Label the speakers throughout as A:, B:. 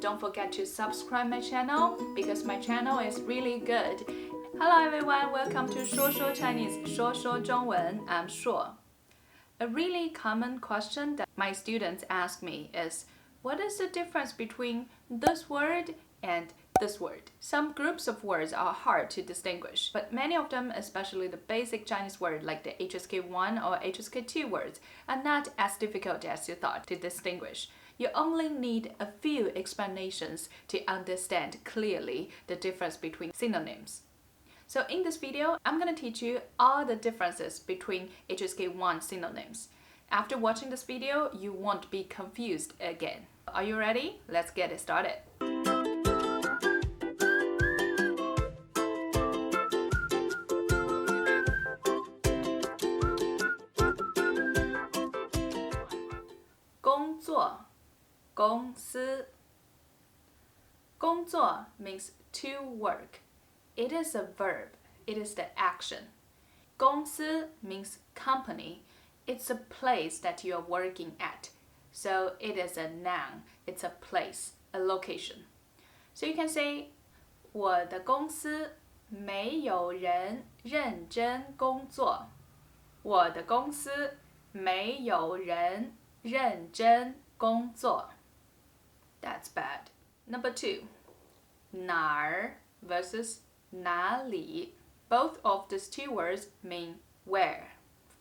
A: don't forget to subscribe my channel because my channel is really good. Hello everyone, welcome to Shuo Chinese, Shuo 中文. I'm Shuo. A really common question that my students ask me is, what is the difference between this word and this word? Some groups of words are hard to distinguish, but many of them, especially the basic Chinese word like the HSK1 or HSK2 words, are not as difficult as you thought to distinguish. You only need a few explanations to understand clearly the difference between synonyms. So in this video, I'm going to teach you all the differences between HSK1 synonyms. After watching this video, you won't be confused again. Are you ready? Let's get it started. gōngzuò, 公司. 工作 means to work. It is a verb. It is the action. 公司 means company. It's a place that you are working at. So it is a noun. It's a place, a location. So you can say, 我的公司没有人认真工作。我的公司没有人认真工作. That's bad. Number 2. 哪儿 versus 哪里. Both of these two words mean where.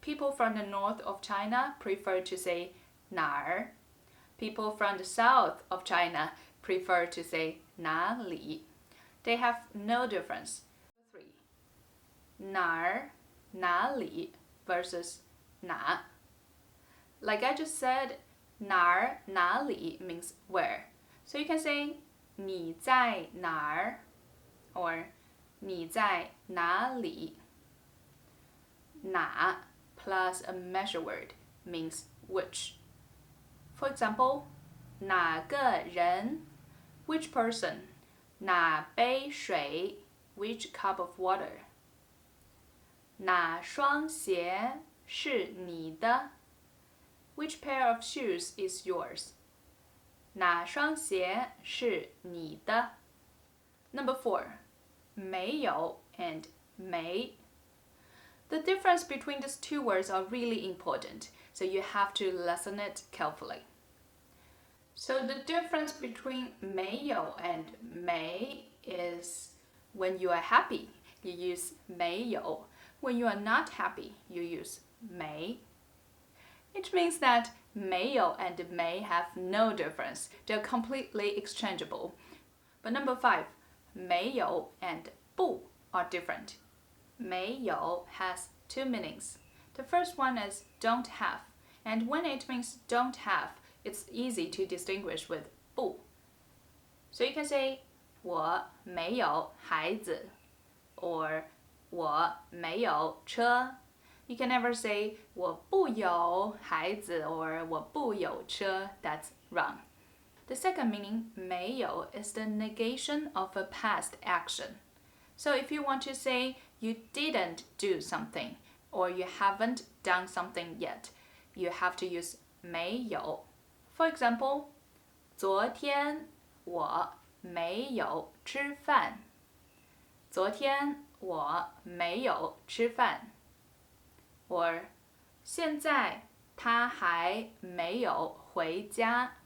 A: People from the north of China prefer to say 哪儿. People from the south of China prefer to say 哪里. They have no difference. 3. 哪儿哪里 versus 哪. Like I just said, 哪儿哪里 means where. So you can say 你在哪儿 or 你在哪里. 哪 plus a measure word means which. For example, 哪个人 which person. 哪杯水 which cup of water. 哪双鞋是你的 which pair of shoes is yours. 哪双鞋是你的 Number 4. 没有 and 没. The difference between these two words are really important, so you have to listen it carefully. So the difference between 没有 and 没 is when you are happy, you use 没有. When you are not happy, you use 没. It means that 没有 and 没 have no difference. They're completely exchangeable. But number 5, 没有 and 不 are different. 没有 has two meanings. The first one is don't have, and when it means don't have, it's easy to distinguish with 不. So you can say 我没有孩子 or 我没有车. You can never say 我不有孩子 or 我不有车. That's wrong. The second meaning, 没有, is the negation of a past action. So if you want to say you didn't do something or you haven't done something yet, you have to use 没有. For example, 昨天我没有吃饭. 昨天我没有吃饭. Or 现在他还没有回家.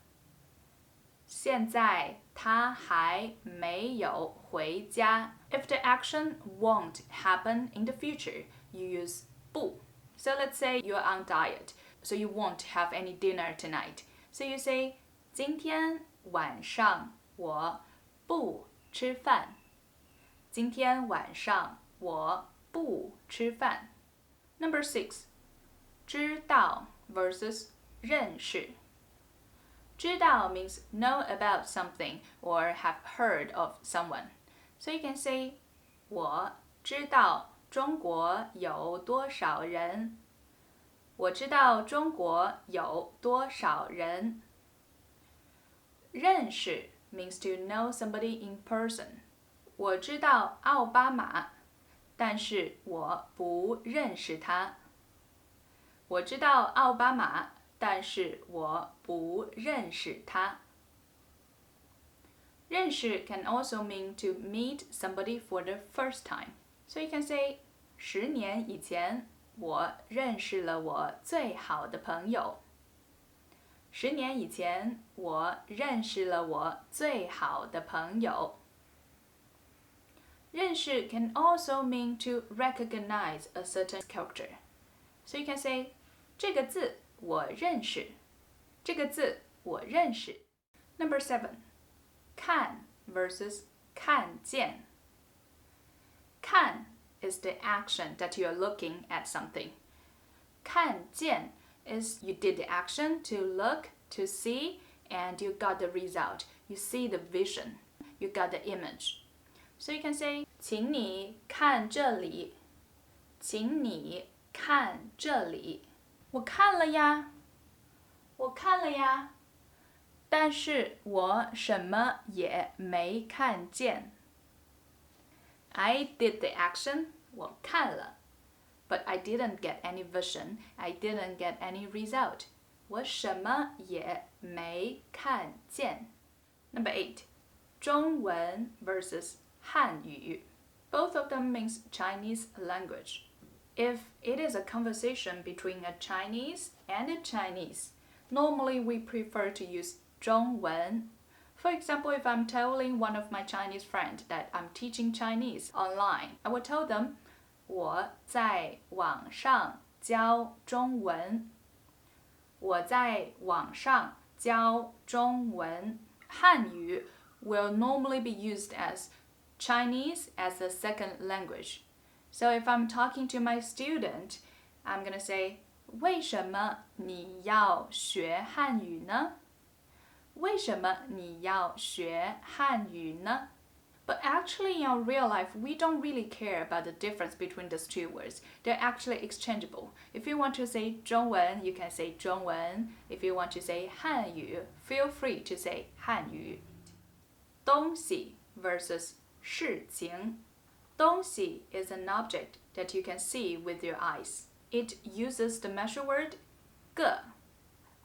A: 现在他还没有回家. If the action won't happen in the future, you use 不. So let's say you're on diet, so you won't have any dinner tonight. So you say 今天晚上我不吃饭. 今天晚上我不吃饭. Number 6. 知道 versus 认识. 知道 means know about something or have heard of someone. So you can say 我知道中国有多少人. 我知道中国有多少人. 认识 means to know somebody in person. 我知道奥巴马，但是我不认识他。我知道奥巴马，但是我不认识他。认识 can also mean to meet somebody for the first time. So you can say 10年以前我认识了我最好的朋友。10年以前我认识了我最好的朋友。认识 can also mean to recognize a certain character. So you can say 这个字我认识。这个字我认识。Number 7. 看 versus 看见。看 is the action that you are looking at something. 看见 is you did the action to look, to see, and you got the result. You see the vision. You got the image. So you can say 请你看这里。请你看这里。我看了呀。我看了呀。但是我什么也没看见。I did the action, 我看了 but I didn't get any vision, I didn't get any result. 我什么也没看见。Number 8. 中文 versus 汉语 Both of them means Chinese language. If it is a conversation between a Chinese and a Chinese, normally we prefer to use 中文. For example, if I'm telling one of my Chinese friends that I'm teaching Chinese online, I will tell them 我在网上教中文。我在网上教中文。汉语 will normally be used as Chinese as a second language. So if I'm talking to my student, I'm going to say 为什么你要学汉语呢？为什么你要学汉语呢？ But actually in our real life, we don't really care about the difference between those two words. They're actually exchangeable. If you want to say 中文, you can say 中文. If you want to say 汉语, feel free to say 汉语。东西 versus 事情。东西 is an object that you can see with your eyes. It uses the measure word 个.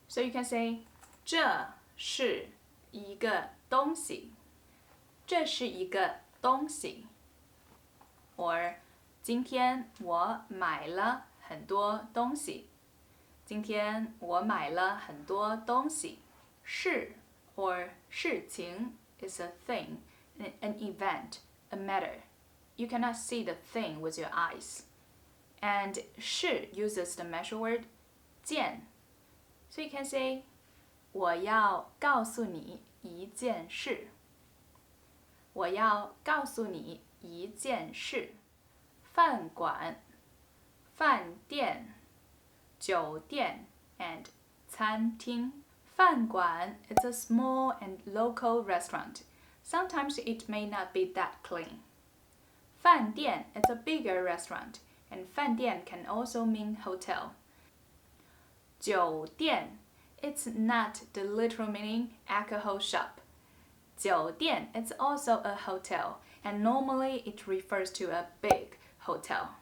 A: So you can say 这是一个东西。这是一个东西。Or 今天我买了很多东西。今天我买了很多东西。事 or 事情 is a thing, an event, a matter. You cannot see the thing with your eyes. And 事 uses the measure word 件. So you can say 我要告诉你一件事。我要告诉你一件事。饭馆、饭店、酒店 and 餐厅。饭馆 is a small and local restaurant. Sometimes it may not be that clean. 饭店 is a bigger restaurant, and 饭店 can also mean hotel. 酒店 it's not the literal meaning alcohol shop. 酒店 is also a hotel, and normally it refers to a big hotel.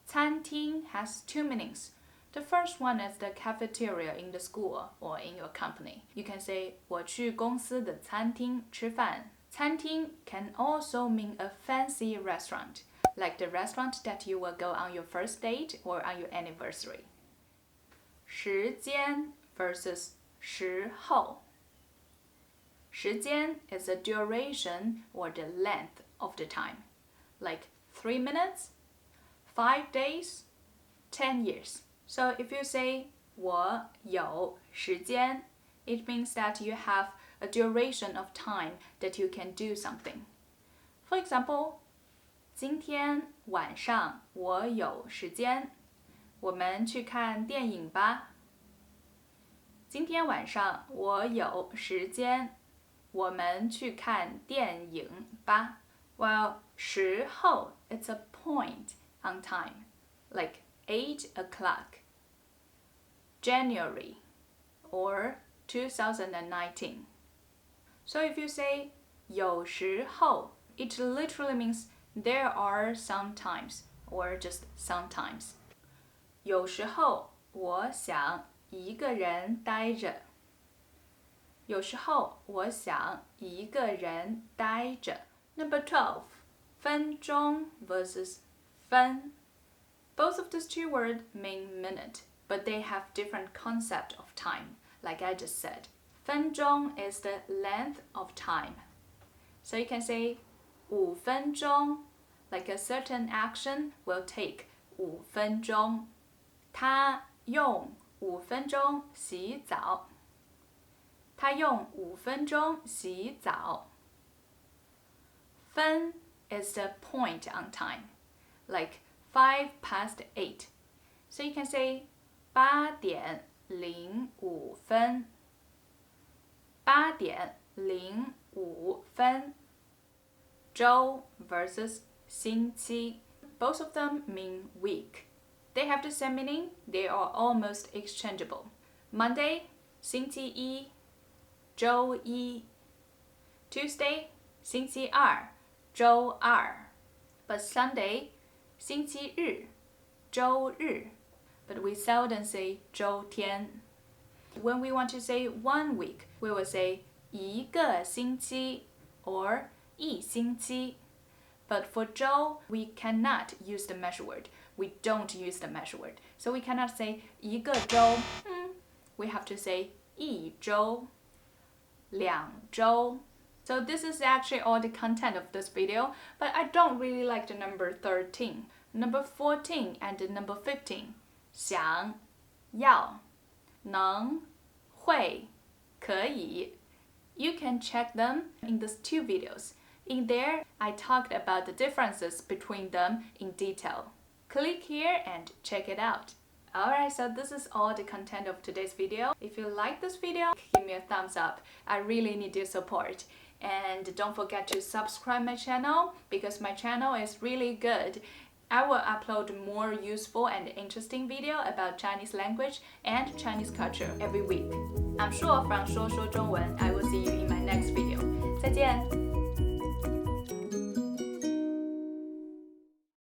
A: 餐厅 has two meanings. The first one is the cafeteria in the school or in your company. You can say 我去公司的餐厅吃饭。餐厅 can also mean a fancy restaurant, like the restaurant that you will go on your first date or on your anniversary. 时间 versus 时候。时间 is the duration or the length of the time, like 3 minutes, 5 days, 10 years. So if you say 我有时间, it means that you have a duration of time that you can do something. For example, 今天晚上我有时间，我们去看电影吧。今天晚上我有时间，我们去看电影吧。While 时候 it's a point on time, like 8 o'clock, January, or 2019. So if you say 有时候, it literally means there are some times, or just sometimes. 有时候我想一个人待着。有时候我想一个人待着。Number 12. 分钟 versus 分。Both of these two words mean minute, but they have different concept of time, like I just said. 分钟 is the length of time. So you can say 5分钟, like a certain action will take 5分钟。他用5分钟洗澡。他用5分钟洗澡。分 is the point on time, like 8:05. So you can say 8点05分。8点05分。周 versus 星期. Both of them mean week. They have the same meaning. They are almost exchangeable. Monday, 星期一，周一。Tuesday, 星期二，周二。But Sunday, 星期日，周日。But we seldom say 周天。When we want to say 1 week, we will say 一个星期 or 一星期。But for 周, we cannot use the measure word. We don't use the measure word. So we cannot say 一个周. We have to say 一周，两周。So this is actually all the content of this video, but I don't really like the number 13. Number 14 and number 15. 想要能会可以 You can check them in these 2 videos. In there, I talked about the differences between them in detail. Click here and check it out. Alright, so this is all the content of today's video. If you like this video, give me a thumbs up. I really need your support. And don't forget to subscribe my channel because my channel is really good. I will upload more useful and interesting video about Chinese language and Chinese culture every week. I'm Shuo from Shuo 说中文. I will see you in my next video. 再见。